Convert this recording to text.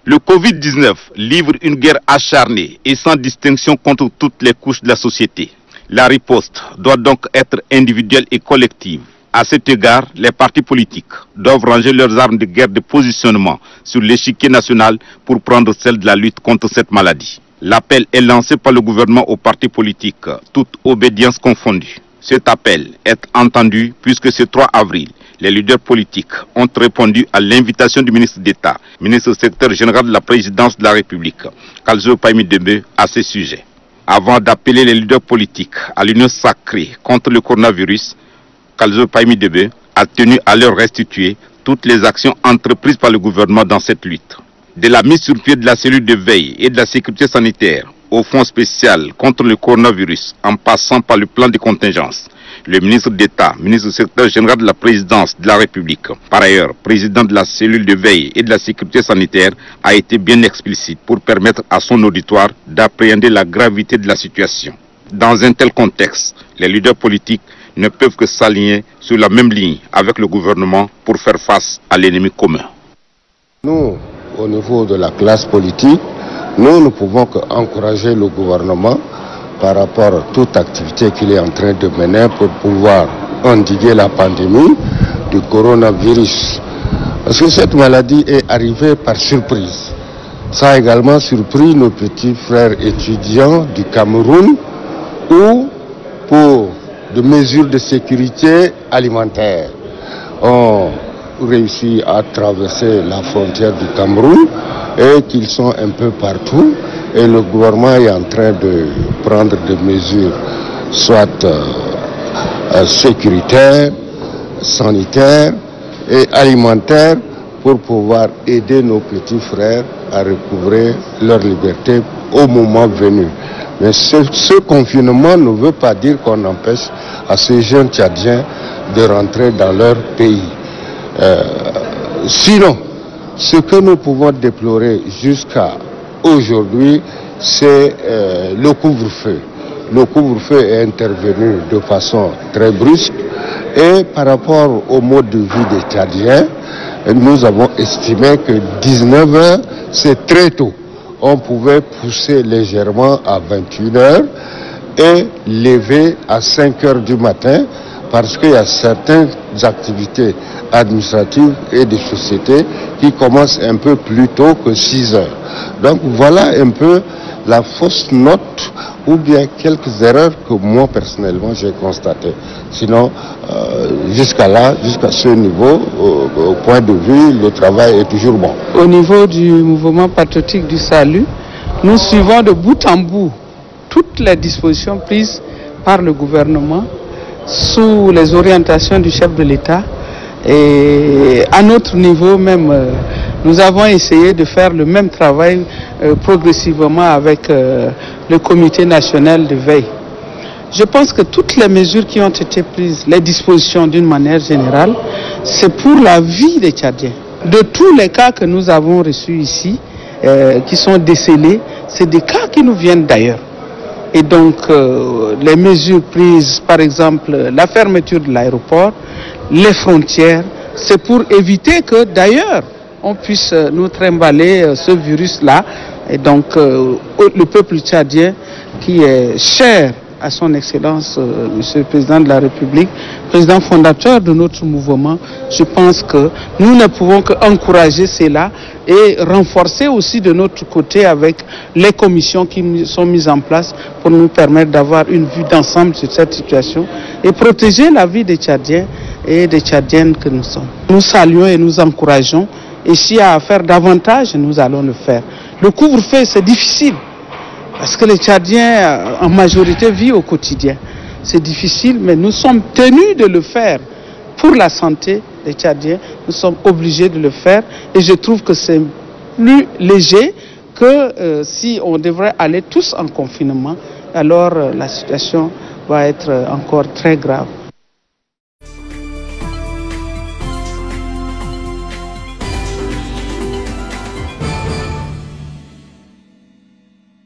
Le Covid-19 livre une guerre acharnée et sans distinction contre toutes les couches de la société. La riposte doit donc être individuelle et collective. À cet égard, les partis politiques doivent ranger leurs armes de guerre de positionnement sur l'échiquier national pour prendre celle de la lutte contre cette maladie. L'appel est lancé par le gouvernement aux partis politiques, toute obédience confondue. Cet appel est entendu puisque ce 3 avril, les leaders politiques ont répondu à l'invitation du ministre d'État, ministre secrétaire général de la présidence de la République, Kalzo Paimi Debe, à ce sujet. Avant d'appeler les leaders politiques à l'union sacrée contre le coronavirus, Kalzo Paimi Debe a tenu à leur restituer toutes les actions entreprises par le gouvernement dans cette lutte. De la mise sur pied de la cellule de veille et de la sécurité sanitaire au fonds spécial contre le coronavirus, en passant par le plan de contingence, le ministre d'État, ministre secrétaire général de la présidence de la République, par ailleurs président de la cellule de veille et de la sécurité sanitaire, a été bien explicite pour permettre à son auditoire d'appréhender la gravité de la situation. Dans un tel contexte, les leaders politiques ne peuvent que s'aligner sur la même ligne avec le gouvernement pour faire face à l'ennemi commun. Nous, au niveau de la classe politique, nous ne pouvons qu'encourager le gouvernement par rapport à toute activité qu'il est en train de mener pour pouvoir endiguer la pandémie du coronavirus. Parce que cette maladie est arrivée par surprise. Ça a également surpris nos petits frères étudiants du Cameroun où, pour des mesures de sécurité alimentaire, ont réussi à traverser la frontière du Cameroun et qu'ils sont un peu partout. Et le gouvernement est en train de prendre des mesures, soit sécuritaires, sanitaires et alimentaires, pour pouvoir aider nos petits frères à recouvrer leur liberté au moment venu. Mais ce confinement ne veut pas dire qu'on empêche à ces jeunes Tchadiens de rentrer dans leur pays. Sinon, ce que nous pouvons déplorer jusqu'à aujourd'hui, c'est le couvre-feu. Le couvre-feu est intervenu de façon très brusque et par rapport au mode de vie des Tchadiens, nous avons estimé que 19 heures, c'est très tôt. On pouvait pousser légèrement à 21 heures et lever à 5 heures du matin parce qu'il y a certaines activités administratives et de sociétés qui commencent un peu plus tôt que 6 heures. Donc voilà un peu la fausse note ou bien quelques erreurs que moi personnellement j'ai constatées. Sinon, jusqu'à ce niveau, au point de vue, le travail est toujours bon. Au niveau du mouvement patriotique du salut, nous suivons de bout en bout toutes les dispositions prises par le gouvernement sous les orientations du chef de l'État. Et à notre niveau même, nous avons essayé de faire le même travail progressivement avec le comité national de veille. Je pense que toutes les mesures qui ont été prises, les dispositions d'une manière générale, c'est pour la vie des Tchadiens. De tous les cas que nous avons reçus ici, qui sont décelés, c'est des cas qui nous viennent d'ailleurs. Et donc, les mesures prises, par exemple, la fermeture de l'aéroport, les frontières, c'est pour éviter que d'ailleurs, on puisse nous trimballer ce virus-là. Et donc, le peuple tchadien, qui est cher à son Excellence, Monsieur le Président de la République, président fondateur de notre mouvement, je pense que nous ne pouvons qu'encourager cela et renforcer aussi de notre côté avec les commissions qui sont mises en place pour nous permettre d'avoir une vue d'ensemble sur cette situation et protéger la vie des Tchadiens et des Tchadiennes que nous sommes. Nous saluons et nous encourageons, et s'il y a à faire davantage, nous allons le faire. Le couvre-feu, c'est difficile, parce que les Tchadiens, en majorité, vivent au quotidien. C'est difficile, mais nous sommes tenus de le faire pour la santé des Tchadiens. Nous sommes obligés de le faire, et je trouve que c'est plus léger que si on devrait aller tous en confinement, alors la situation va être encore très grave.